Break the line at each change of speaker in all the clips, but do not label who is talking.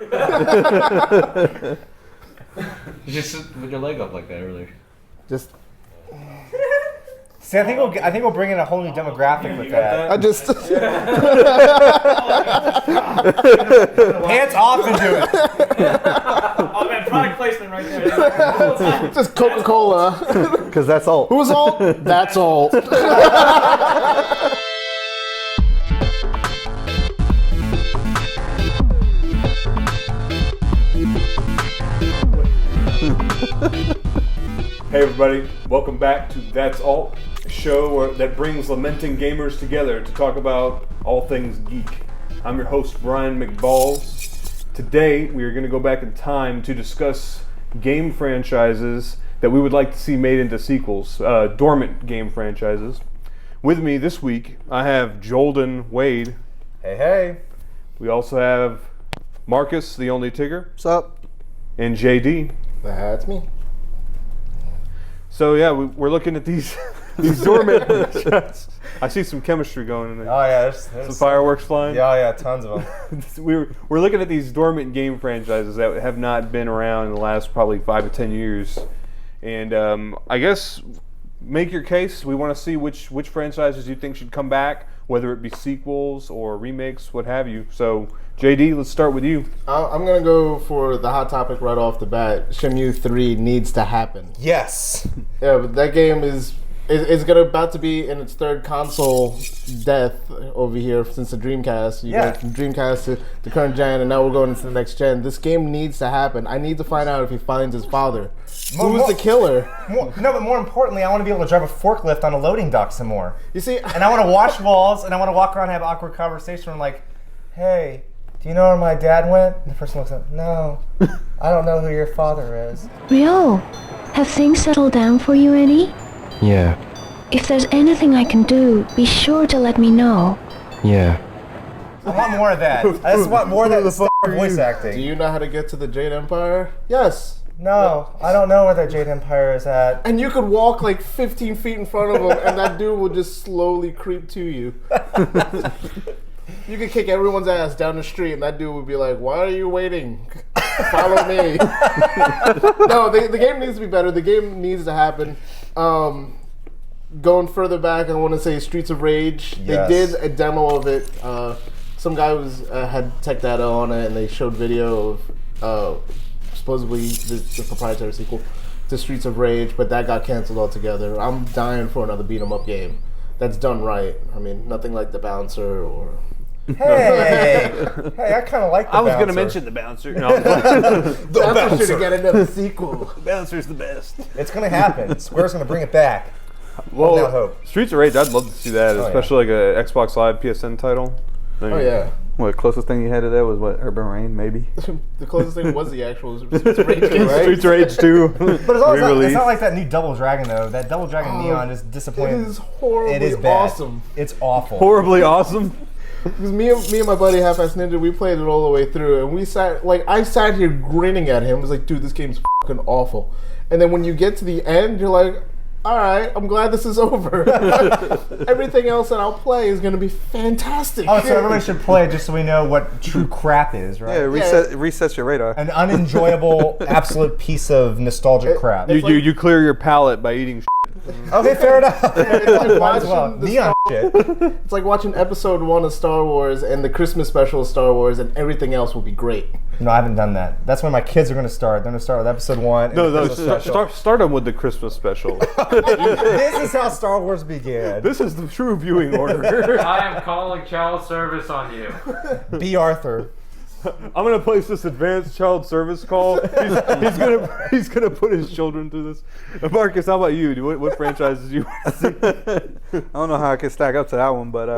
You just sit with your leg up like that earlier.
Just.
See, I think we'll bring in a whole new demographic with that.
I just.
Hands off and do it.
Oh man, product placement right there.
Just Coca-Cola.
Because that's all.
Who's all? That's all.
Hey everybody, welcome back to That's Alt, a show that brings lamenting gamers together to talk about all things geek. I'm your host, Brian McBalls. Today, we are going to go back in time to discuss game franchises that we would like to see made into sequels, dormant game franchises. With me this week, I have Jolden Wade.
Hey, hey.
We also have Marcus, the only Tigger.
What's up?
And JD.
That's me.
So yeah, we're looking at these dormant franchises. I see some chemistry going in there.
Oh yeah, there's
Some fireworks flying.
Yeah, tons of them.
We're looking at these dormant game franchises that have not been around in the last probably 5 to 10 years, and I guess make your case. We want to see which franchises you think should come back, whether it be sequels or remakes, what have you. So JD, let's start with you.
I'm going to go for the hot topic right off the bat. Shenmue 3 needs to happen.
Yes.
Yeah, but that game is about to be in its third console death over here since the Dreamcast. You went from Dreamcast to the current gen, and now we're going into the next gen. This game needs to happen. I need to find out if he finds his father. Who's the killer?
But more importantly, I want to be able to drive a forklift on a loading dock some more.
You see,
and I want to wash walls, and I want to walk around and have awkward conversation. I'm like, hey, do you know where my dad went? And the person looks up, no, I don't know who your father is.
Ryo, have things settled down for you any?
Yeah.
If there's anything I can do, be sure to let me know.
Yeah.
I want more of that. I just want more of that stuff for voice acting.
do you know how to get to the Jade Empire? Yes.
No, I don't know where the Jade Empire is at.
And you could walk like 15 feet in front of him, and that dude will just slowly creep to you. You could kick everyone's ass down the street, and that dude would be like, why are you waiting? Follow me. No, the game needs to be better. The game needs to happen. Going further back, I want to say Streets of Rage.
Yes.
They did a demo of it. Some guy had tech data on it, and they showed video of supposedly the proprietary sequel to Streets of Rage, but that got canceled altogether. I'm dying for another beat 'em up game that's done right. I mean, nothing like the Bouncer or...
Hey, I kind of like the Bouncer.
I was going to mention the Bouncer. No,
the Bouncer should get another sequel.
The Bouncer's the best.
It's going to happen. Square's going to bring it back.
Well,
no hope.
Streets of Rage, I'd love to see that, especially like a Xbox Live PSN title.
Oh yeah.
What, closest thing you had to that was what, Urban Rain, maybe?
The closest thing was the actual Streets of Rage game, right?
Streets of Rage 2.
But it's not like that new Double Dragon, though. That Double Dragon Neon is disappointing.
It is horribly
It is bad.
awesome.
It's awful.
Horribly awesome.
Because me and my buddy Half-Ass Ninja, we played it all the way through, and I sat here grinning at him. I was like, dude, this game's fucking awful. And then when you get to the end, you're like, all right, I'm glad this is over. Everything else that I'll play is going to be fantastic.
Oh, so everybody should play it just so we know what true crap is, right?
Yeah, it resets your radar.
An unenjoyable, absolute piece of nostalgic crap.
You clear your palate by eating
Okay, fair enough.
It's like
Might as well.
watching the
Neon shit.
It's like watching episode 1 of Star Wars and the Christmas special of Star Wars, and everything else will be great.
No, I haven't done that. That's when my kids are going to start. They're going to start with episode 1.
Start them with the Christmas special.
This is how Star Wars began.
This is the true viewing order.
I am calling child service on you.
B. Arthur.
I'm gonna place this advanced child service call. He's gonna put his children through this. Marcus, how about you? What franchises you want to see?
I don't know how I can stack up to that one, but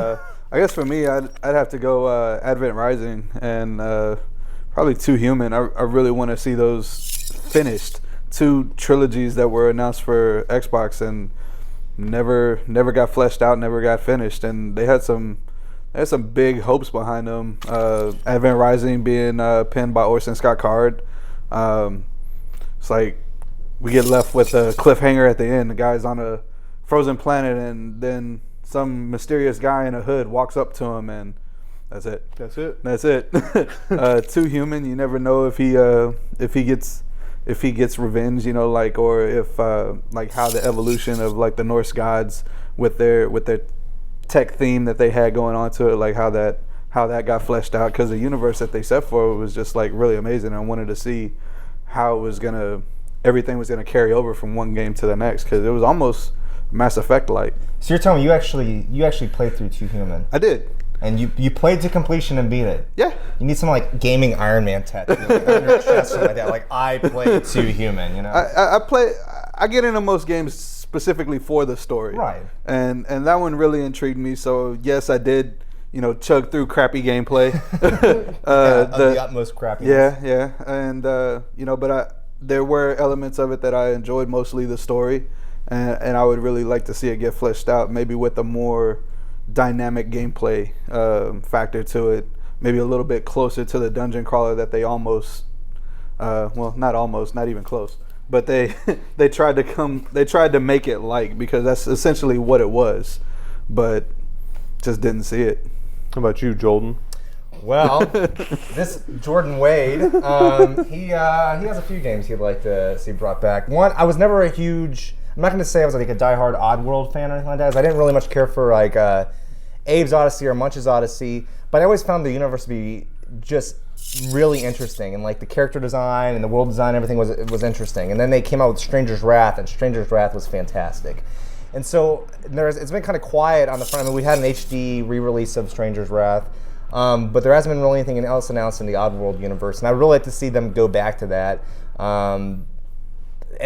I guess for me, I'd have to go Advent Rising and probably Too Human. I really want to see those finished. 2 trilogies that were announced for Xbox and never got fleshed out, never got finished, and they had some big hopes behind them. Advent Rising being penned by Orson Scott Card. It's like we get left with a cliffhanger at the end. The guy's on a frozen planet, and then some mysterious guy in a hood walks up to him, and That's it.
That's it.
That's it. Too human. You never know if he gets revenge, you know, like, or if like how the evolution of like the Norse gods with their tech theme that they had going on to it, like how that got fleshed out, because the universe that they set for it was just like really amazing. I wanted to see how everything was gonna carry over from one game to the next, because it was almost Mass Effect like.
So you're telling me you actually played through Too Human,
I did.
and you played to completion and beat it.
Yeah.
You need some like gaming Iron Man tattoo like, on your chest or like that. Like I played Too Human, you know.
I get into most games specifically for the story.
Right.
And that one really intrigued me. So yes, I did, you know, chug through crappy gameplay.
Of the utmost crappiness.
Yeah. And you know, but there were elements of it that I enjoyed, mostly the story, and I would really like to see it get fleshed out, maybe with a more dynamic gameplay factor to it, maybe a little bit closer to the dungeon crawler that they almost, well, not even close, but they tried to make it like, because that's essentially what it was, but just didn't see it.
How about you, Jordan?
Well, this Jordan Wade, he has a few games he'd like to see brought back. One, I was never a huge, I'm not going to say I was like a diehard Oddworld fan or anything like that, 'cause I didn't really much care for like Abe's Odyssey or Munch's Odyssey, but I always found the universe to be just really interesting, and like the character design and the world design, everything was interesting. And then they came out with Stranger's Wrath, and Stranger's Wrath was fantastic. And so it's been kind of quiet on the front. I mean, we had an HD re-release of Stranger's Wrath, but there hasn't been really anything else announced in the Oddworld universe, and I'd really like to see them go back to that. And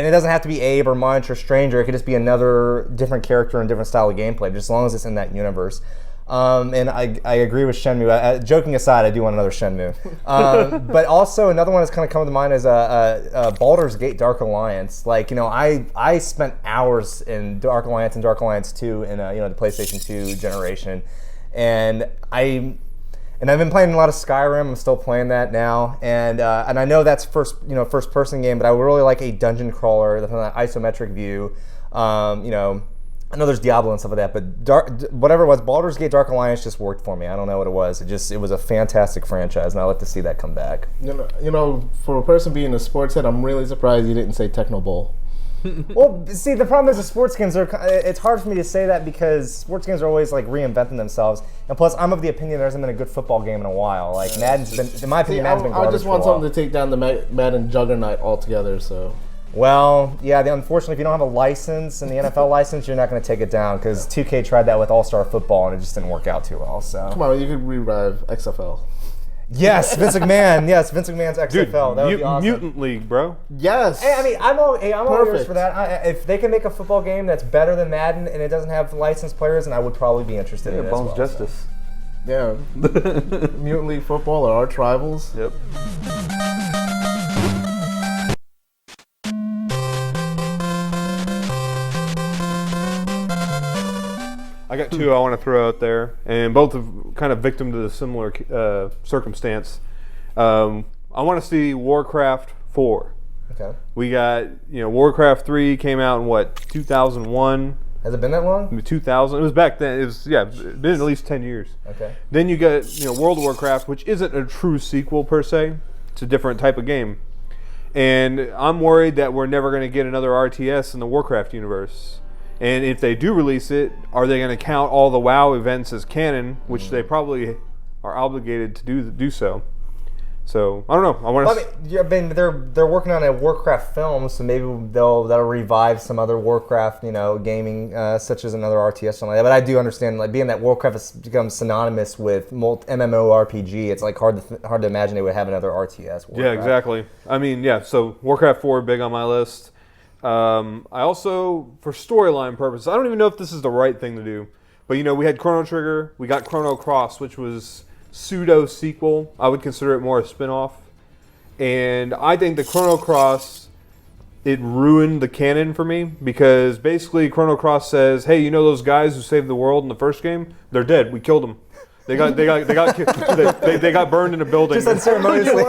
it doesn't have to be Abe or Munch or Stranger. It could just be another different character and different style of gameplay, just as long as it's in that universe. And I agree with Shenmue. Joking aside, I do want another Shenmue. But also another one that's kind of come to mind is Baldur's Gate Dark Alliance. Like, you know, I spent hours in Dark Alliance and Dark Alliance 2 in you know, the PlayStation 2 generation, and I've been playing a lot of Skyrim. I'm still playing that now, and I know that's first person game, but I would really like a dungeon crawler that's on an isometric view. You know, I know there's Diablo and stuff like that, but whatever it was, Baldur's Gate Dark Alliance just worked for me. I don't know what it was. It was a fantastic franchise, and I'd like to see that come back.
You know, for a person being a sports head, I'm really surprised you didn't say Techno Bowl.
Well, see, the problem is the sports games it's hard for me to say that because sports games are always like reinventing themselves, and plus I'm of the opinion there hasn't been a good football game in a while. Like Madden's been, in my opinion, Madden's been garbage.
I just want something to take down the Madden juggernaut altogether. So.
Well, yeah. Unfortunately, if you don't have a license and the NFL license, you're not going to take it down, because 2K tried that with All-Star Football and it just didn't work out too well. So
come on, you could revive XFL.
Yes, Vince McMahon. Yes, Vince McMahon's XFL.
Dude,
that would be awesome.
Mutant League, bro.
Yes.
Hey, I mean, I'm all ears
Perfect.
for that. If they can make a football game that's better than Madden and it doesn't have licensed players, then I would probably be interested in it as
Bones
well.
Justice.
Yeah. Mutant League Football or Arch Rivals.
Yep.
I got two I want to throw out there, and both are kind of victim to the similar circumstance. I want to see Warcraft 4.
Okay.
We got, Warcraft 3 came out in what, 2001?
Has it been that long?
2000. It was back then. It's been at least 10 years.
Okay.
Then you got, World of Warcraft, which isn't a true sequel per se. It's a different type of game. And I'm worried that we're never going to get another RTS in the Warcraft universe. And if they do release it, are they going to count all the WoW events as canon, which they probably are obligated to do so. So I don't know.
I mean, they're working on a Warcraft film, so maybe that'll revive some other Warcraft, gaming, such as another RTS, something like that. But I do understand, like, being that Warcraft has become synonymous with MMORPG, it's like hard to imagine they would have another RTS. Warcraft.
Yeah, exactly. I mean, yeah. So Warcraft 4 big on my list. I also, for storyline purposes, I don't even know if this is the right thing to do, but we had Chrono Trigger, we got Chrono Cross, which was pseudo sequel. I would consider it more a spin-off. And I think the Chrono Cross, it ruined the canon for me, because basically Chrono Cross says, hey, those guys who saved the world in the first game? They're dead. We killed them. They got they got burned in a building.
Just unceremoniously.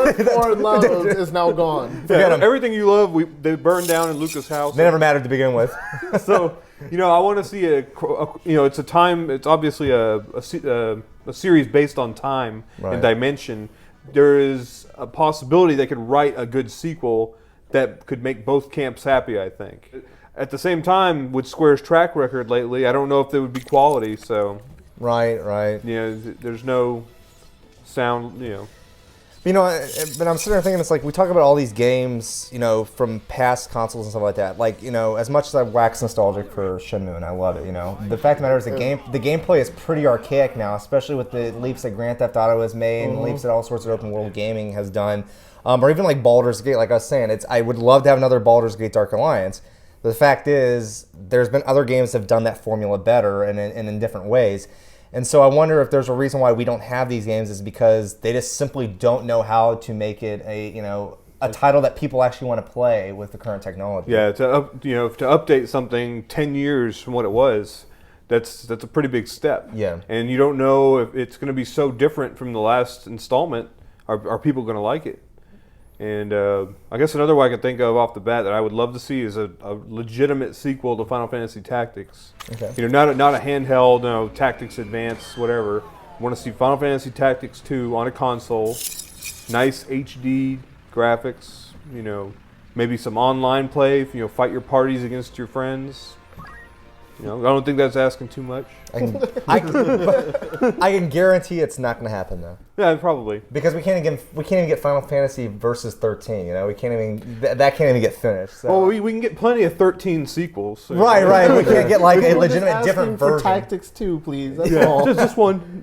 Is now gone.
Yeah, everything you love, they burned down in Luca's house.
They never mattered to begin with.
So, I want to see it's a time. It's obviously a a series based on time
Right.
and dimension, there is a possibility they could write a good sequel that could make both camps happy, I think. At the same time, with Square's track record lately, I don't know if there would be quality, so,
Right.
there's no sound,
You know, but I'm sitting there thinking, it's like we talk about all these games, from past consoles and stuff like that. Like, as much as I wax nostalgic for Shenmue and I love it, the fact of the matter is the gameplay is pretty archaic now, especially with the leaps that Grand Theft Auto has made and leaps that all sorts of open world gaming has done, or even like Baldur's Gate. Like I was saying, I would love to have another Baldur's Gate Dark Alliance. The fact is, there's been other games that have done that formula better and in different ways. And so I wonder if there's a reason why we don't have these games is because they just simply don't know how to make it a title that people actually want to play with the current technology.
Yeah, to update something 10 years from what it was, that's a pretty big step.
Yeah.
And you don't know if it's going to be so different from the last installment. Are people going to like it? And I guess another way I could think of off the bat that I would love to see is a legitimate sequel to Final Fantasy Tactics.
Okay.
Not a handheld, Tactics Advance, whatever. I want to see Final Fantasy Tactics 2 on a console, nice HD graphics, maybe some online play, fight your parties against your friends. I don't think that's asking too much.
I can guarantee it's not going to happen though.
Yeah, probably.
Because we can't even get Final Fantasy versus 13. We can't even that can't even get finished. So.
Well, we can get plenty of 13 sequels. So.
Right. We can't get like a
We're just
legitimate different
asking for
version.
Tactics 2, please. That's all.
just one.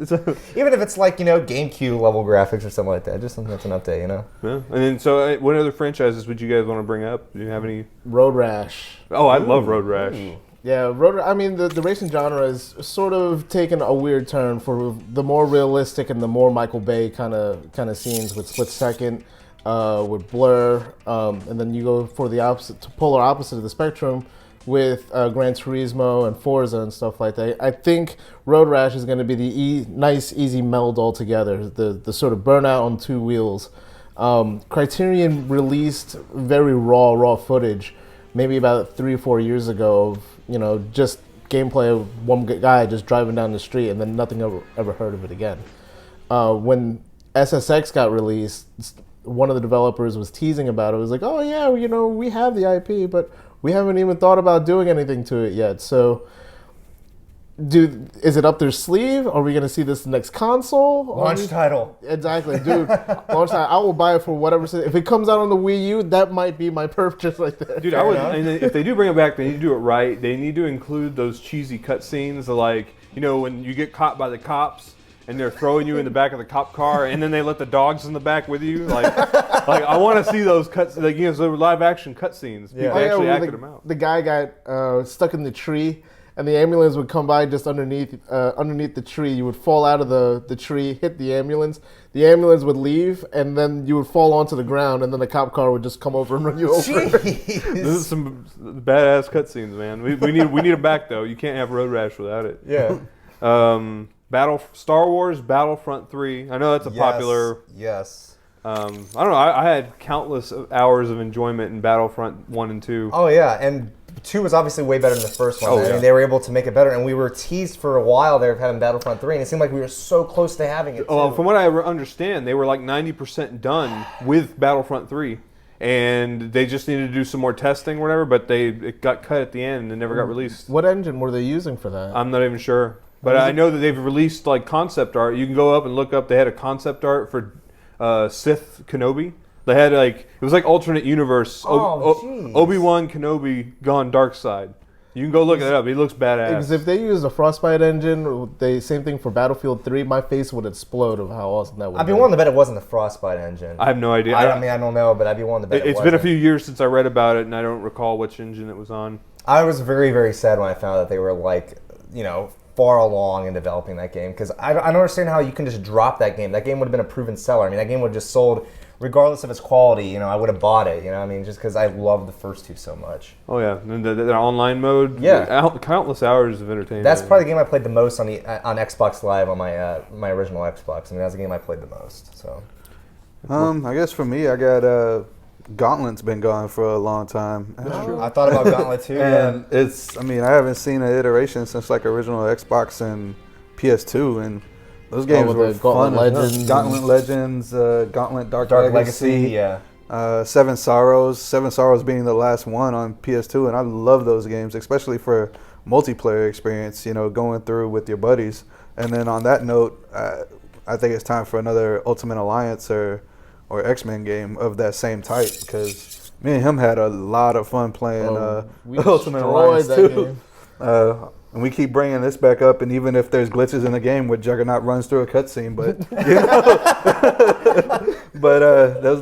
Even if it's like GameCube level graphics or something like that, just something that's an update.
Yeah. And then, so what other franchises would you guys want to bring up? Do you have any?
Road Rash.
Oh, I love Road Rash.
Yeah, the racing genre is sort of taken a weird turn for the more realistic and the more Michael Bay kind of scenes with Split Second, with Blur, and then you go for the polar opposite of the spectrum with Gran Turismo and Forza and stuff like that. I think Road Rash is going to be the nice, easy meld all together, the sort of burnout on two wheels. Criterion released very raw footage, maybe about 3 or 4 years ago, of just gameplay of one guy just driving down the street, and then nothing ever heard of it again. When SSX got released, one of the developers was teasing about it. It was like, oh yeah, we have the IP, but we haven't even thought about doing anything to it yet. So, is it up their sleeve? Are we going to see this next console?
Launch title.
Exactly, dude. Launch title. I will buy it for whatever. If it comes out on the Wii U, that might be my purchase right there.
Dude, and if they do bring it back, they need to do it right. They need to include those cheesy cutscenes, like when you get caught by the cops and they're throwing you in the back of the cop car, and then they let the dogs in the back with you. Like I want to see those cuts, so live action cutscenes. People actually acted them out.
The guy got stuck in the tree, and the ambulance would come by just underneath the tree. You would fall out of the tree, hit the ambulance. The ambulance would leave, and then you would fall onto the ground, and then the cop car would just come over and run you over.
This is some badass cutscenes, man. We need it back though. You can't have Road Rash without it.
Yeah.
Star Wars Battlefront 3. I know that's a popular.
Yes.
I don't know. I had countless hours of enjoyment in Battlefront 1 and 2.
Oh yeah, and 2 was obviously way better than the first one.
Oh,
I
yeah.
mean, they were able to make it better, and we were teased for a while there of having Battlefront 3, and it seemed like we were so close to having it.
Well,
too.
from what I understand, they were like 90% done with Battlefront 3, and they just needed to do some more testing or whatever. But it got cut at the end and never got released.
What engine were they using for that?
I'm not even sure, but I know that they've released like concept art. You can go up and look up. They had a concept art for Sith Kenobi. They had it was like alternate universe. Obi-Wan Kenobi gone dark side. You can go look it up. He looks badass.
Because if they used a Frostbite engine, same thing for Battlefield 3, my face would explode of how awesome that would be.
I'd be willing to bet it wasn't the Frostbite engine.
I have no idea.
I don't know, but I'd be willing to bet
It's been a few years since I read about it, and I don't recall which engine it was on.
I was very, very sad when I found out that they were far along in developing that game, because I don't understand how you can just drop that game. That game would have been a proven seller. I mean, that game would have just sold regardless of its quality. I would have bought it. Just because I love the first two so much.
Oh yeah, and the online mode.
Yeah,
countless hours of entertainment.
That's probably the game I played the most on Xbox Live on my original Xbox. I mean, that's the game I played the most. So,
I guess for me, I got Gauntlet's been going for a long time.
I thought about Gauntlet too.
And I haven't seen an iteration since like original Xbox and PS2, and Those games
with
were
the Gauntlet
fun.
Legends.
Gauntlet Legends, Gauntlet Dark Legacy.
Yeah.
Seven Sorrows being the last one on PS2, and I love those games, especially for multiplayer experience, going through with your buddies. And then on that note, I think it's time for another Ultimate Alliance or X-Men game of that same type, because me and him had a lot of fun playing Ultimate Alliance too. And we keep bringing this back up, and even if there's glitches in the game where Juggernaut runs through a cutscene,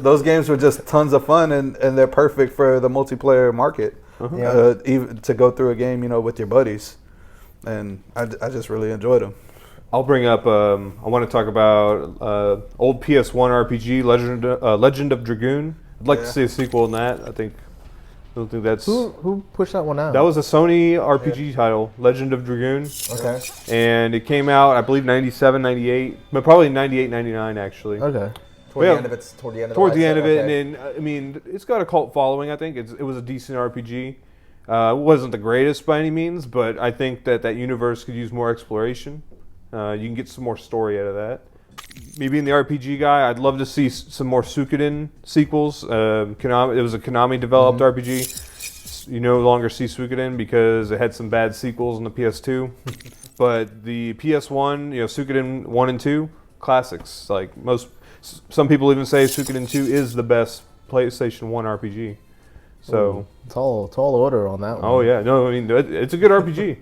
those games were just tons of fun, and they're perfect for the multiplayer market. Even to go through a game, with your buddies, and I just really enjoyed them.
I'll bring up. I want to talk about old PS1 RPG, Legend of Dragoon. I'd like to see a sequel in that. I don't think that's...
Who pushed that one out?
That was a Sony RPG title, Legend of Dragoon.
Okay.
And it came out, I believe, 97, 98, but probably 98, 99, actually.
Okay.
Toward the end of it.
Towards the end of it, and then, I mean, it's got a cult following, I think. It was a decent RPG. It wasn't the greatest by any means, but I think that universe could use more exploration. You can get some more story out of that. Me being the RPG guy, I'd love to see some more Suikoden sequels. It was a Konami-developed RPG. You no longer see Suikoden because it had some bad sequels on the PS2. But the PS1, Suikoden 1 and 2, classics. Like some people even say Suikoden 2 is the best PlayStation 1 RPG. So
tall order on that one.
Oh yeah, no, I mean it's a good RPG,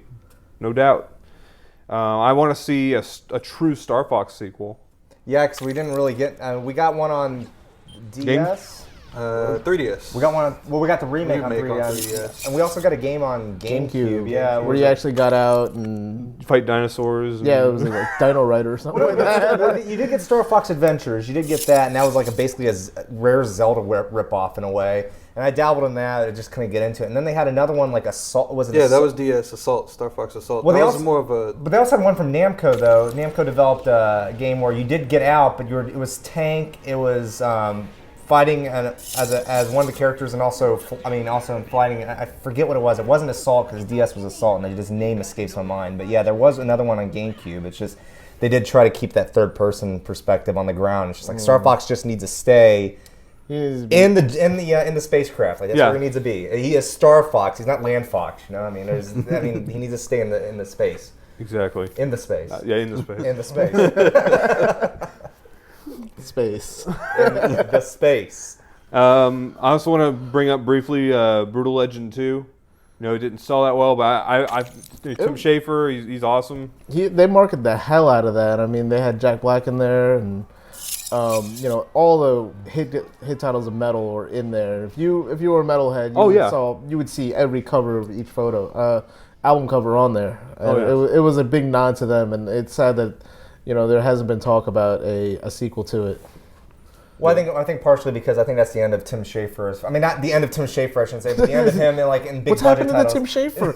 no doubt. I want to see a true Star Fox sequel.
Yeah, because we didn't really get. We got one on DS.
3DS.
We got one. We got the remake on 3DS, and we also got a game on GameCube. Yeah,
where you actually got out and
fight dinosaurs.
Yeah, it was like Dino Rider or something like that.
You did get Star Fox Adventures. You did get that, and that was like basically a rare Zelda rip-off in a way. And I dabbled in that. I just couldn't get into it. And then they had another one like Assault. Was it?
Yeah, that was DS Assault, Star Fox Assault.
Well,
that
was
more of a.
But they also had one from Namco though. Namco developed a game where you did get out, but it was tank. It was fighting as one of the characters, and also in fighting. I forget what it was. It wasn't Assault because DS was Assault, and just name escapes my mind. But yeah, there was another one on GameCube. It's just they did try to keep that third-person perspective on the ground. It's just like Star Fox just needs to stay. In the spacecraft, like that's where he needs to be. He is Star Fox. He's not Land Fox. I mean, he needs to stay in the space.
Exactly.
In the space.
In the space.
In the space.
Space.
In the space.
I also want to bring up briefly Brutal Legend 2. It didn't sell that well, but Tim Schafer, he's awesome.
They marketed the hell out of that. I mean, they had Jack Black in there, and all the hit titles of Metal are in there. If you were a metalhead, you would see every cover of each album cover on there. And it was a big nod to them, and it's sad that there hasn't been talk about a sequel to it.
Well, I think partially because I think that's the end of Tim Schafer's. I mean, not the end of Tim Schafer, I shouldn't say, but the end of him in big
What's
budget
happening
titles.
to Tim Schafer?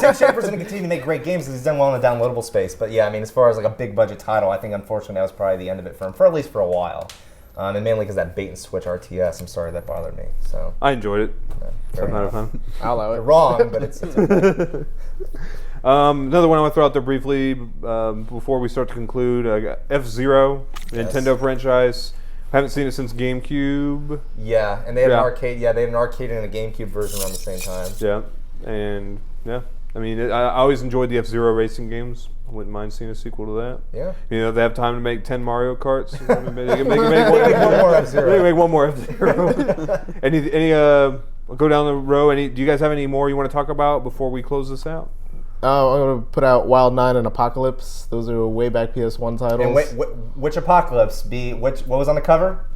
Tim Schafer's going to continue to make great games because he's done well in the downloadable space. But yeah, I mean, as far as like a big budget title, I think unfortunately that was probably the end of it for him, for at least for a while. And mainly because that bait and switch RTS, I'm sorry, that bothered me. So
I enjoyed it.
fair enough.
I'll allow it.
You're wrong, but it's okay.
Another one I want to throw out there briefly before we start to conclude. F-Zero, Nintendo franchise. Haven't seen it since GameCube.
Yeah, and they had an arcade. Yeah, they had an arcade and a GameCube version around the same time.
Yeah, and I mean, I always enjoyed the F-Zero racing games. I wouldn't mind seeing a sequel to that.
Yeah.
They have time to make 10 Mario Karts. They can make one more F-Zero. They can make one more F-Zero. Any go down the row. Do you guys have any more you want to talk about before we close this out?
I'm going to put out Wild 9 and Apocalypse. Those are way back PS1 titles.
And wait, which Apocalypse? What was on the cover?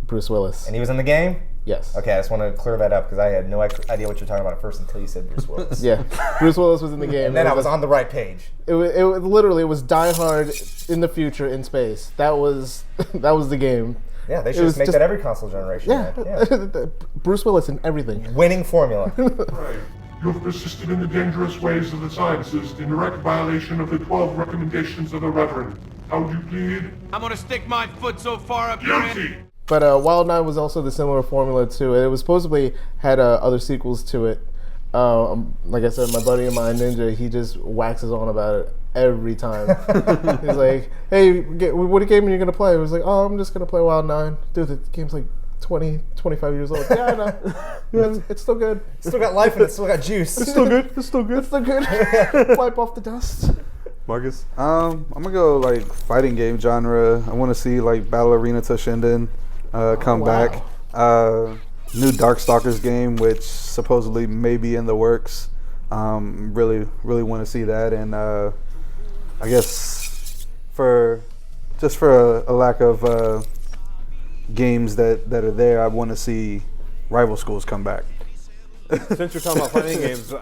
Bruce Willis.
And he was in the game?
Yes.
Okay, I just want to clear that up because I had no idea what you're talking about at first until you said Bruce Willis.
Yeah, Bruce Willis was in the game.
And then I was on the right page.
It was Die Hard in the future in space. That was the game.
Yeah, they should just make that every console generation.
Yeah. Bruce Willis in everything.
Winning formula.
Right. You have persisted in the dangerous ways of the sciences in direct violation of the 12 recommendations of the Reverend. How would you plead?
I'm gonna stick my foot so far up your
Guilty!
But Wild 9 was also the similar formula to it. It was supposedly had other sequels to it. Like I said, my buddy of mine, Ninja, he just waxes on about it every time. He's like, "Hey, what game are you gonna play?" I was like, "Oh, I'm just gonna play Wild 9." Dude, the game's like 20, 25 years old. Yeah, I know. Yeah, it's still good.
It's still got life and it's still got juice.
It's still good. It's still good.
It's still good. Wipe off the dust.
Marcus?
I'm gonna go like fighting game genre. I want to see like Battle Arena Toshinden come back. New Darkstalkers game, which supposedly may be in the works. Really want to see that, and I guess for a lack of games that are there, I want to see Rival Schools come back.
Since you're talking about fighting games,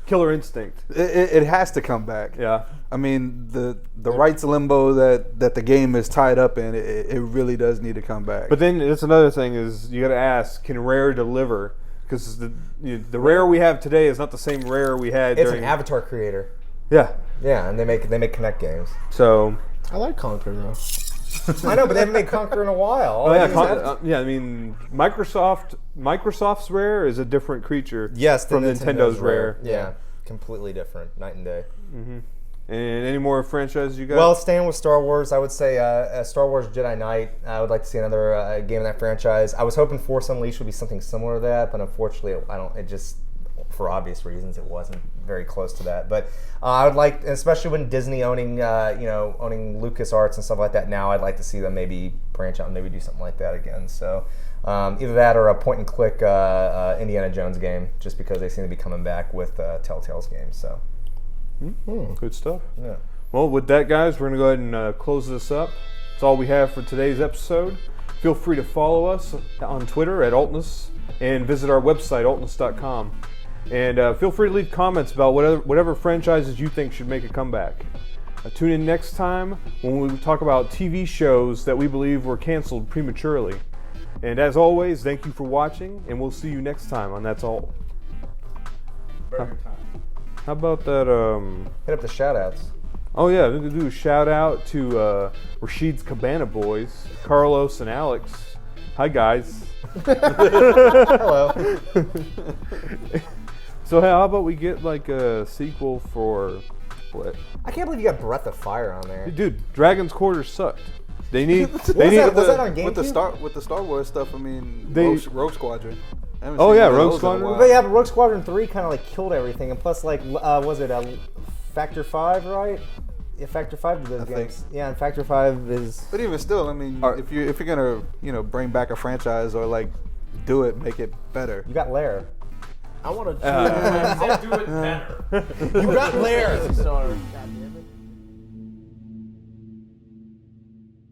Killer Instinct.
It has to come back.
Yeah.
I mean, the rights limbo that the game is tied up in, it really does need to come back.
But then that's another thing is you got to ask, can Rare deliver? Because the Rare we have today is not the same Rare we had.
It's an Avatar creator.
Yeah.
Yeah, and they make Kinect games.
So
I like Conquer though.
I know, but they haven't made Conquer in a while.
Oh yeah, yeah. I mean, Microsoft's Rare is a different creature.
Yes,
from Nintendo's Rare.
Yeah, completely different, night and day.
Mm-hmm. And any more franchises you got?
Well, staying with Star Wars, I would say Star Wars Jedi Knight. I would like to see another game in that franchise. I was hoping Force Unleashed would be something similar to that, but unfortunately, it just, for obvious reasons, it wasn't very close to that. But I would like, especially when Disney owning LucasArts and stuff like that now, I'd like to see them maybe branch out and maybe do something like that again. So either that or a point-and-click Indiana Jones game, just because they seem to be coming back with Telltale's games. So.
Good stuff.
Yeah.
Well, with that, guys, we're going to go ahead and close this up. That's all we have for today's episode. Feel free to follow us on Twitter at Ultness and visit our website, ultness.com. And feel free to leave comments about whatever franchises you think should make a comeback. Tune in next time when we talk about TV shows that we believe were canceled prematurely. And as always, thank you for watching, and we'll see you next time on That's All.
Burger time.
How about that?
Hit up the shout-outs.
Oh yeah, we're gonna do a shout out to Rashid's Cabana Boys, Carlos and Alex. Hi guys.
Hello.
So how about we get like a sequel for what?
I can't believe you got Breath of Fire on there.
Dude, Dragon's Quarter sucked. They need.
Was that on GameCube?
with the Star Wars stuff. I mean,
They-
Rogue Squadron. I haven't
Oh,
seen
yeah,
one of
Rogue
those in a
Squadron.
while.
But yeah, but Rogue Squadron 3 kind of like killed everything, and plus like was it Factor 5, right? Yeah, Factor 5 did those
I
games.
think.
Yeah, and Factor 5 is.
But even still, I mean, if you're gonna bring back a franchise or like do it, make it better.
You got Lair.
I want to.
I'll do it better.
You got Lair.
Goddamn.